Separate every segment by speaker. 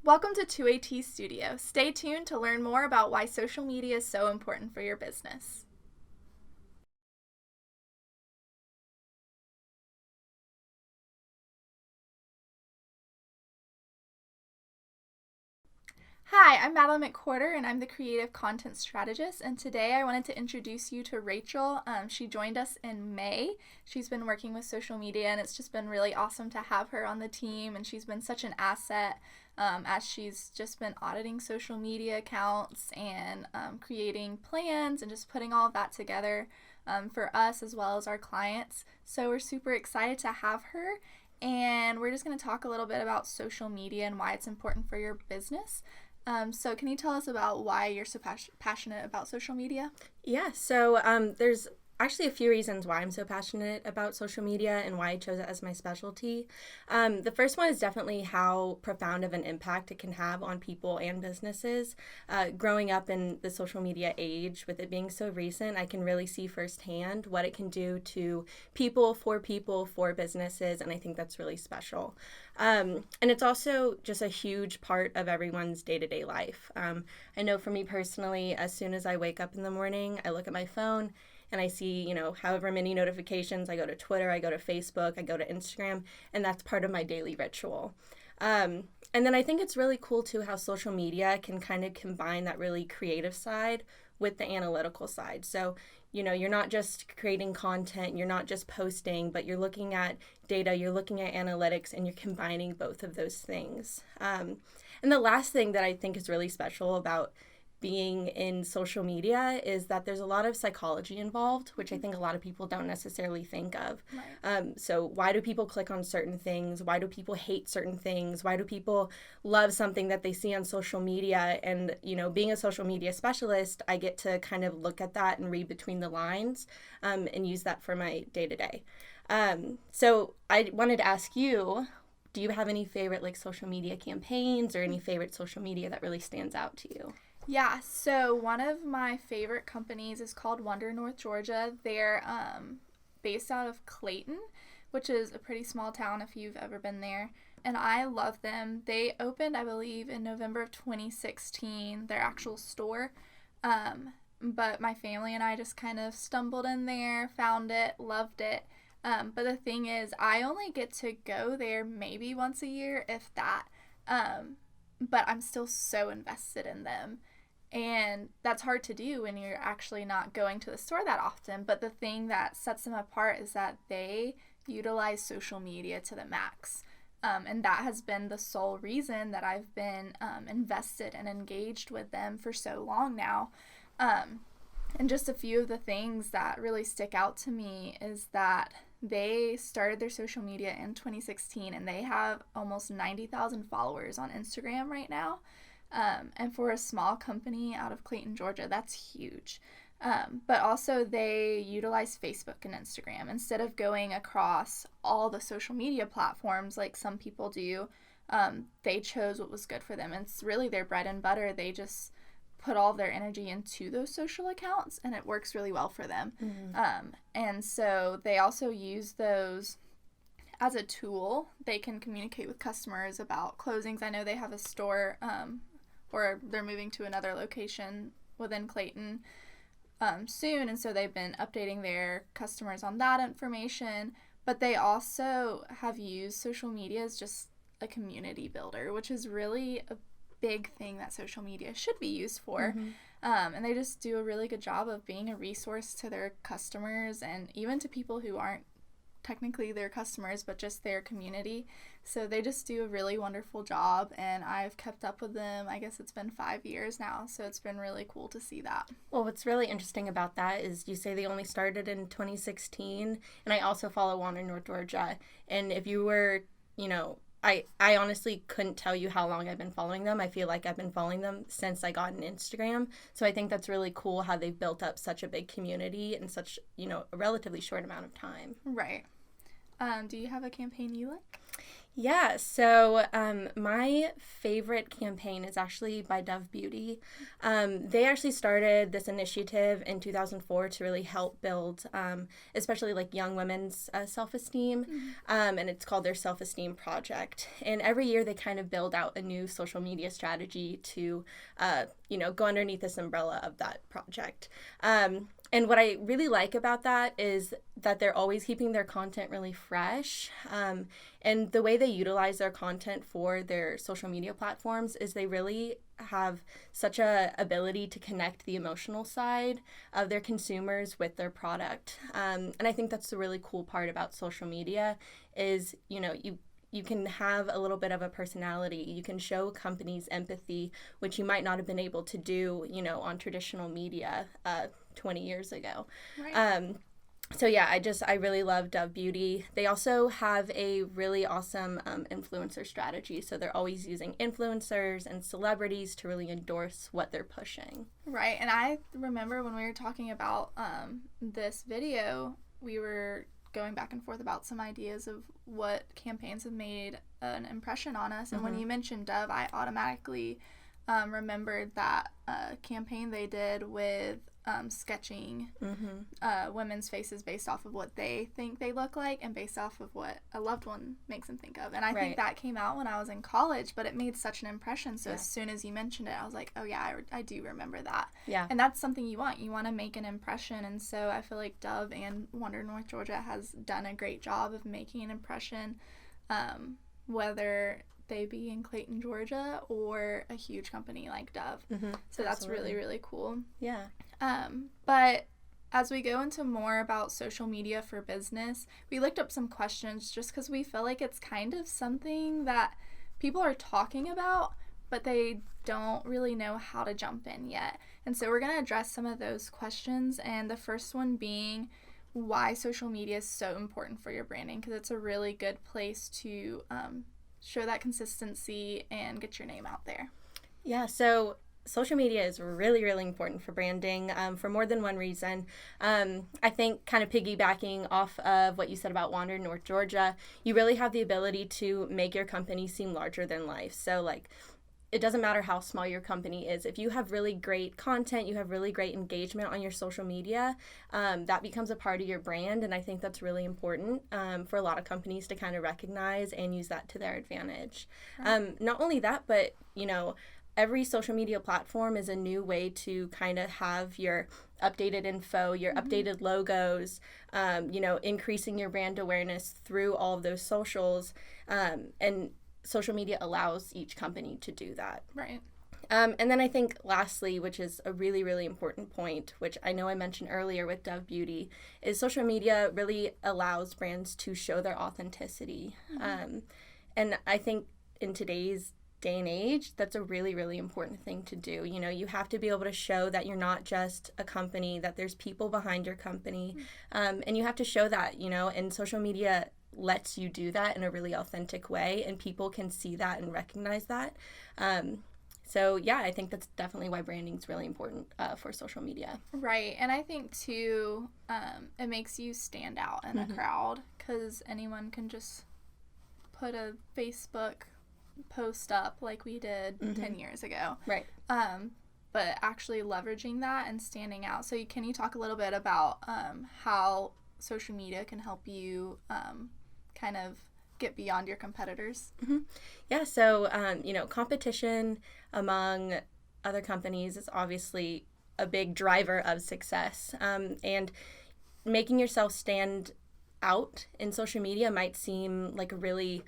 Speaker 1: Welcome to 2AT Studio. Stay tuned to learn more about why social media is so important for your business. Hi, I'm Madeline McQuarter, and I'm the Creative Content Strategist. And today I wanted to introduce you to Rachel. She joined us in May. She's been working with social media, and it's just been really awesome to have her on the team. And she's been such an asset as she's just been auditing social media accounts and creating plans and just putting all of that together for us as well as our clients. So we're super excited to have her. And we're just going to talk a little bit about social media and why it's important for your business. So can you tell us about why you're so passionate about social media?
Speaker 2: Yeah, so there's actually a few reasons why I'm so passionate about social media and why I chose it as my specialty. The first one is definitely how profound of an impact it can have on people and businesses. Growing up in the social media age, with it being so recent, I can really see firsthand what it can do to people, for businesses, and I think that's really special. And it's also just a huge part of everyone's day-to-day life. I know for me personally, as soon as I wake up in the morning, I look at my phone and I see, however many notifications. I go to Twitter, I go to Facebook, I go to Instagram, and that's part of my daily ritual. And then I think it's really cool too how social media can kind of combine that really creative side with the analytical side. So, you're not just creating content, you're not just posting, but you're looking at data, you're looking at analytics, and you're combining both of those things. And the last thing that I think is really special about being in social media is that there's a lot of psychology involved, which I think a lot of people don't necessarily think of.
Speaker 1: Right.
Speaker 2: So why do people click on certain things? Why do people hate certain things? Why do people love something that they see on social media? And, being a social media specialist, I get to kind of look at that and read between the lines and use that for my day-to-day. So I wanted to ask you, do you have any favorite social media campaigns or any favorite social media that really stands out to you?
Speaker 1: Yeah, so one of my favorite companies is called Wonder North Georgia. They're based out of Clayton, which is a pretty small town if you've ever been there. And I love them. They opened, I believe, in November of 2016, their actual store. But my family and I just kind of stumbled in there, found it, loved it. But the thing is, I only get to go there maybe once a year, if that. But I'm still so invested in them. And that's hard to do when you're actually not going to the store that often. But the thing that sets them apart is that they utilize social media to the max. And that has been the sole reason that I've been invested and engaged with them for so long now. And just a few of the things that really stick out to me is that they started their social media in 2016 and they have almost 90,000 followers on Instagram right now. And for a small company out of Clayton, Georgia, that's huge. But also, they utilize Facebook and Instagram instead of going across all the social media platforms like some people do. They chose what was good for them. And it's really their bread and butter. They just put all of their energy into those social accounts, and it works really well for them.
Speaker 2: Mm-hmm.
Speaker 1: And so they also use those as a tool. They can communicate with customers about closings. I know they have a store or they're moving to another location within Clayton soon, and so they've been updating their customers on that information. But they also have used social media as just a community builder, which is really a big thing that social media should be used for.
Speaker 2: Mm-hmm.
Speaker 1: And they just do a really good job of being a resource to their customers and even to people who aren't technically their customers, but just their community. So they just do a really wonderful job, and I've kept up with them. I guess it's been 5 years now, so it's been really cool to see that.
Speaker 2: Well, what's really interesting about that is you say they only started in 2016, and I also follow Wonder North Georgia. And if you were, I honestly couldn't tell you how long I've been following them. I feel like I've been following them since I got an Instagram. So I think that's really cool how they've built up such a big community in such, a relatively short amount of time.
Speaker 1: Right. Do you have a campaign you like?
Speaker 2: Yeah, so my favorite campaign is actually by Dove Beauty. They actually started this initiative in 2004 to really help build, especially like young women's self-esteem, and it's called their Self-Esteem Project. And every year they kind of build out a new social media strategy to, go underneath this umbrella of that project. And what I really like about that is that they're always keeping their content really fresh. And the way they utilize their content for their social media platforms is they really have such a ability to connect the emotional side of their consumers with their product. And I think that's the really cool part about social media is, you can have a little bit of a personality. You can show companies empathy, which you might not have been able to do, on traditional media 20 years ago.
Speaker 1: Right.
Speaker 2: So yeah, I really love Dove Beauty. They also have a really awesome influencer strategy. So they're always using influencers and celebrities to really endorse what they're pushing.
Speaker 1: Right. And I remember when we were talking about this video, we were going back and forth about some ideas of what campaigns have made an impression on us. And when you mentioned Dove, I automatically remembered that campaign they did with sketching women's faces based off of what they think they look like and based off of what a loved one makes them think of. And I think that came out when I was in college, but it made such an impression. So as soon as you mentioned it, I was like, oh yeah, I do remember that.
Speaker 2: Yeah.
Speaker 1: And that's something you want. You want to make an impression. And so I feel like Dove and Wonder North Georgia has done a great job of making an impression, whether they be in Clayton, Georgia, or a huge company like Dove. So that's really, really cool.
Speaker 2: Yeah.
Speaker 1: But as we go into more about social media for business, we looked up some questions just because we feel like it's kind of something that people are talking about, but they don't really know how to jump in yet. And so we're going to address some of those questions. And the first one being why social media is so important for your branding, because it's a really good place to show that consistency and get your name out there.
Speaker 2: Yeah, so social media is really, really important for branding for more than one reason. I think kind of piggybacking off of what you said about Wander North Georgia, you really have the ability to make your company seem larger than life. So like, it doesn't matter how small your company is. If you have really great content, you have really great engagement on your social media, that becomes a part of your brand. And I think that's really important for a lot of companies to kind of recognize and use that to their advantage. Right. Not only that, but, every social media platform is a new way to kind of have your updated info, your updated logos, increasing your brand awareness through all of those socials. And social media allows each company to do that.
Speaker 1: Right.
Speaker 2: And then I think lastly, which is a really, really important point, which I know I mentioned earlier with Dove Beauty, is social media really allows brands to show their authenticity. And I think in today's day and age, that's a really, really important thing to do. You have to be able to show that you're not just a company, that there's people behind your company. And you have to show that, and social media lets you do that in a really authentic way, and people can see that and recognize that. So yeah, I think that's definitely why branding is really important for social media.
Speaker 1: Right. And I think too, it makes you stand out in a crowd, because anyone can just put a Facebook post up like we did 10 years ago.
Speaker 2: Right.
Speaker 1: But actually leveraging that and standing out. So can you talk a little bit about how social media can help you kind of get beyond your competitors?
Speaker 2: Yeah, so competition among other companies is obviously a big driver of success, and making yourself stand out in social media might seem like a really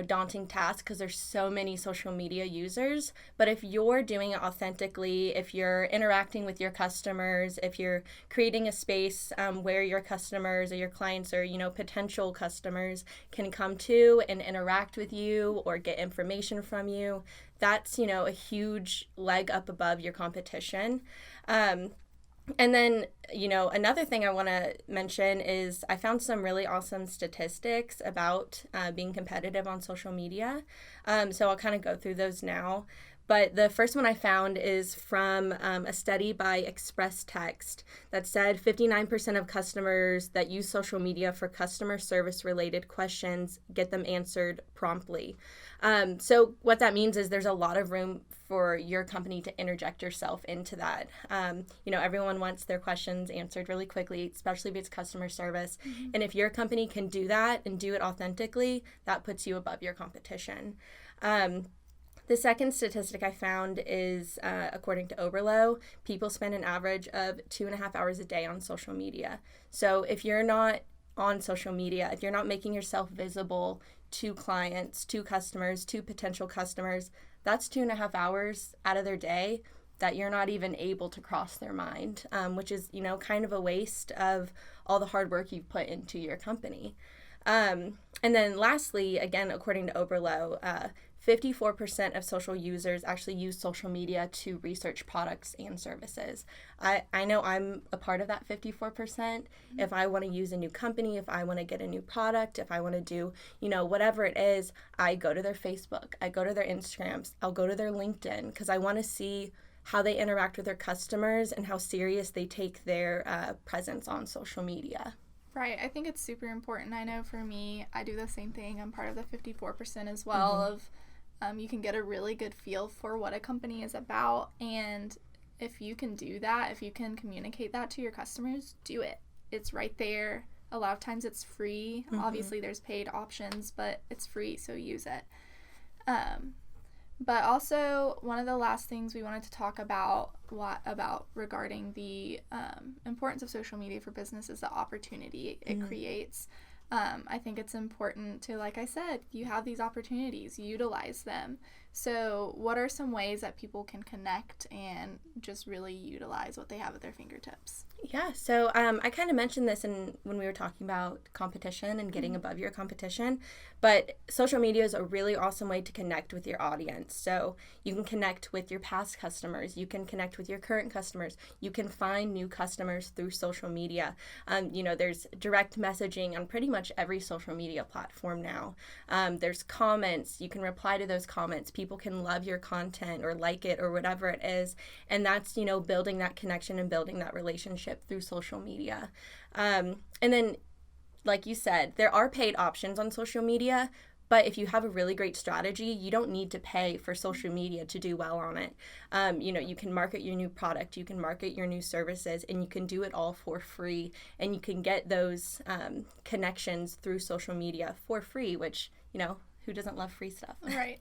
Speaker 2: daunting task because there's so many social media users. But if you're doing it authentically, if you're interacting with your customers, if you're creating a space where your customers or your clients or, potential customers can come to and interact with you or get information from you, that's, a huge leg up above your competition. And then, another thing I want to mention is I found some really awesome statistics about being competitive on social media. So I'll kind of go through those now. But the first one I found is from a study by Express Text that said 59% of customers that use social media for customer service related questions get them answered promptly. So what that means is there's a lot of room for your company to interject yourself into that. Everyone wants their questions answered really quickly, especially if it's customer service. Mm-hmm. And if your company can do that and do it authentically, that puts you above your competition. The second statistic I found is, according to Oberlo, people spend an average of 2.5 hours a day on social media. So if you're not on social media, if you're not making yourself visible to clients, to customers, to potential customers, that's 2.5 hours out of their day that you're not even able to cross their mind, which is, kind of a waste of all the hard work you've put into your company. And then lastly, again, according to Oberlo, 54% of social users actually use social media to research products and services. I know I'm a part of that 54%. Mm-hmm. If I want to use a new company, if I want to get a new product, if I want to do, whatever it is, I go to their Facebook, I go to their Instagrams, I'll go to their LinkedIn because I want to see how they interact with their customers and how serious they take their presence on social media.
Speaker 1: Right. I think it's super important. I know for me, I do the same thing. I'm part of the 54% as well mm-hmm. of you can get a really good feel for what a company is about, and if you can do that, if you can communicate that to your customers, do it. It's right there. A lot of times it's free. Mm-hmm. Obviously there's paid options, but it's free, so use it. But also, one of the last things we wanted to talk about regarding the importance of social media for business is the opportunity it mm-hmm. creates. I think it's important to, like I said, you have these opportunities, utilize them. So what are some ways that people can connect and just really utilize what they have at their fingertips?
Speaker 2: Yeah, so I kind of mentioned this when we were talking about competition and getting mm-hmm. above your competition, but social media is a really awesome way to connect with your audience. So you can connect with your past customers, you can connect with your current customers, you can find new customers through social media. There's direct messaging on pretty much every social media platform now. There's comments, you can reply to those comments. People can love your content or like it or whatever it is, and that's, building that connection and building that relationship through social media. And then, like you said, there are paid options on social media, but if you have a really great strategy, you don't need to pay for social media to do well on it. You can market your new product, you can market your new services, and you can do it all for free. And you can get those connections through social media for free, which, who doesn't love free stuff?
Speaker 1: Right.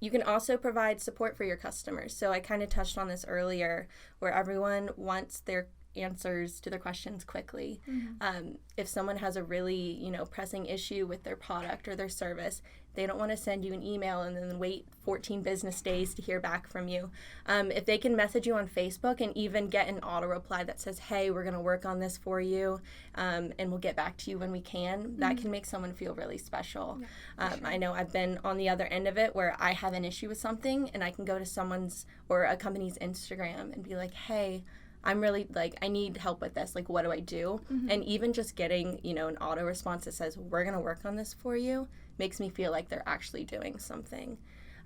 Speaker 2: You can also provide support for your customers. So I kind of touched on this earlier, where everyone wants their answers to their questions quickly. Mm-hmm. If someone has a really, pressing issue with their product or their service, they don't want to send you an email and then wait 14 business days to hear back from you. If they can message you on Facebook and even get an auto reply that says, hey, we're going to work on this for you, and we'll get back to you when we can, mm-hmm. that can make someone feel really special. Yeah, sure. I know I've been on the other end of it where I have an issue with something and I can go to someone's or a company's Instagram and be like, hey, I'm really, I need help with this. What do I do? Mm-hmm. And even just getting, an auto response that says, we're going to work on this for you, makes me feel like they're actually doing something.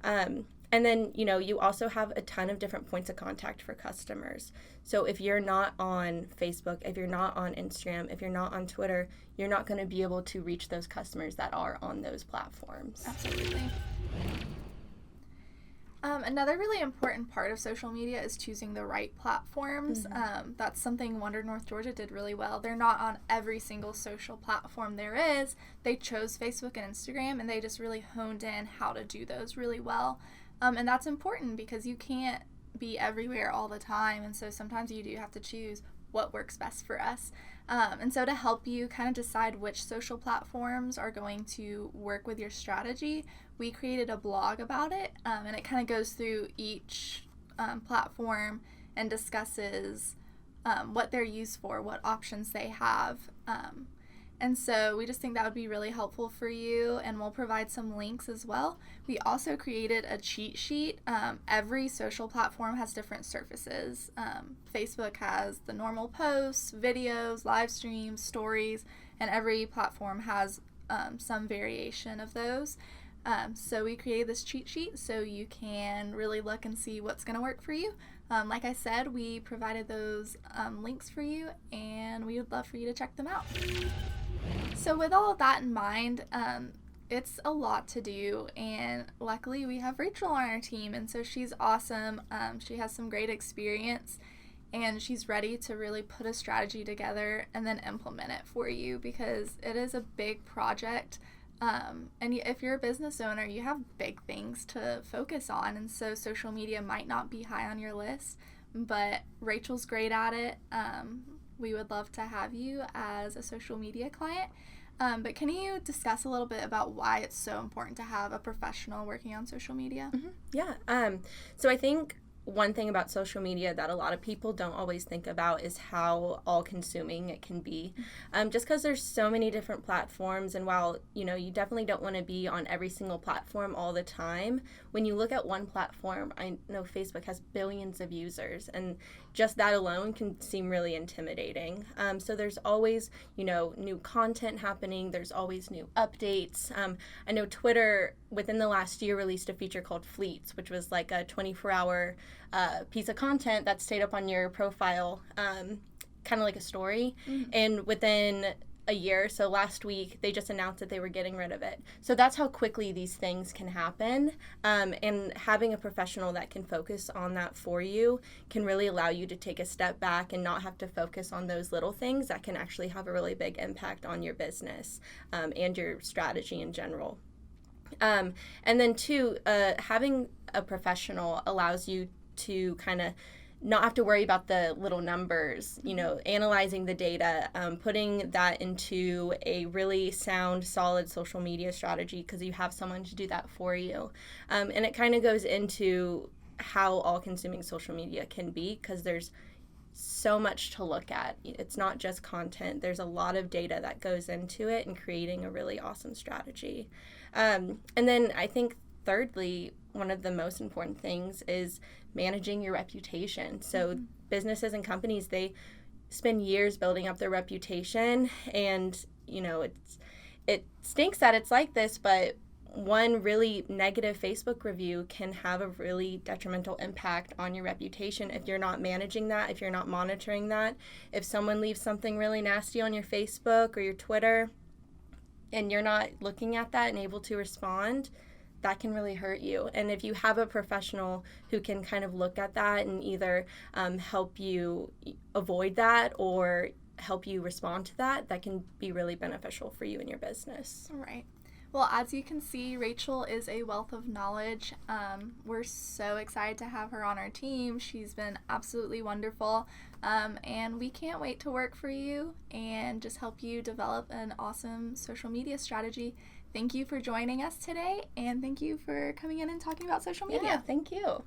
Speaker 2: And then, you also have a ton of different points of contact for customers. So if you're not on Facebook, if you're not on Instagram, if you're not on Twitter, you're not going to be able to reach those customers that are on those platforms.
Speaker 1: Absolutely. Another really important part of social media is choosing the right platforms. Mm-hmm. That's something Wonder North Georgia did really well. They're not on every single social platform there is. They chose Facebook and Instagram, and they just really honed in how to do those really well. And that's important because you can't be everywhere all the time, and so sometimes you do have to choose what works best for us. And so to help you kind of decide which social platforms are going to work with your strategy, we created a blog about it, and it kind of goes through each platform and discusses what they're used for, what options they have. And so we just think that would be really helpful for you, and we'll provide some links as well. We also created a cheat sheet. Every social platform has different surfaces. Facebook has the normal posts, videos, live streams, stories, and every platform has some variation of those. So we created this cheat sheet so you can really look and see what's going to work for you. Like I said, we provided those links for you, and we would love for you to check them out. So with all of that in mind, it's a lot to do, and luckily we have Rachel on our team, and so she's awesome. She has some great experience, and she's ready to really put a strategy together and then implement it for you, because it is a big project. And if you're a business owner, you have big things to focus on, and so social media might not be high on your list, but Rachel's great at it. We would love to have you as a social media client. But can you discuss a little bit about why it's so important to have a professional working on social media?
Speaker 2: Mm-hmm. Yeah. So I think one thing about social media that a lot of people don't always think about is how all-consuming it can be. Just because there's so many different platforms, and while, you definitely don't want to be on every single platform all the time, when you look at one platform, I know Facebook has billions of users, and just that alone can seem really intimidating. So there's always, new content happening. There's always new updates. I know Twitter, within the last year, released a feature called Fleets, which was like a 24-hour piece of content that stayed up on your profile, kind of like a story. Mm-hmm. And within a year, so last week, they just announced that they were getting rid of it. So that's how quickly these things can happen. And having a professional that can focus on that for you can really allow you to take a step back and not have to focus on those little things that can actually have a really big impact on your business and your strategy in general. And then two, having a professional allows you to kind of not have to worry about the little numbers, analyzing the data, putting that into a really sound, solid social media strategy, because you have someone to do that for you. And it kind of goes into how all-consuming social media can be, because there's so much to look at. It's not just content. There's a lot of data that goes into it and creating a really awesome strategy. And then I think thirdly, one of the most important things is managing your reputation. So businesses and companies, they spend years building up their reputation, and it stinks that it's like this, but one really negative Facebook review can have a really detrimental impact on your reputation if you're not managing that, if you're not monitoring that. If someone leaves something really nasty on your Facebook or your Twitter and you're not looking at that and able to respond, that can really hurt you. And if you have a professional who can kind of look at that and either help you avoid that or help you respond to that, that can be really beneficial for you and your business.
Speaker 1: All right. Well, as you can see, Rachel is a wealth of knowledge. We're so excited to have her on our team. She's been absolutely wonderful. And we can't wait to work for you and just help you develop an awesome social media strategy. Thank you for joining us today, and thank you for coming in and talking about social media.
Speaker 2: Yeah, thank you.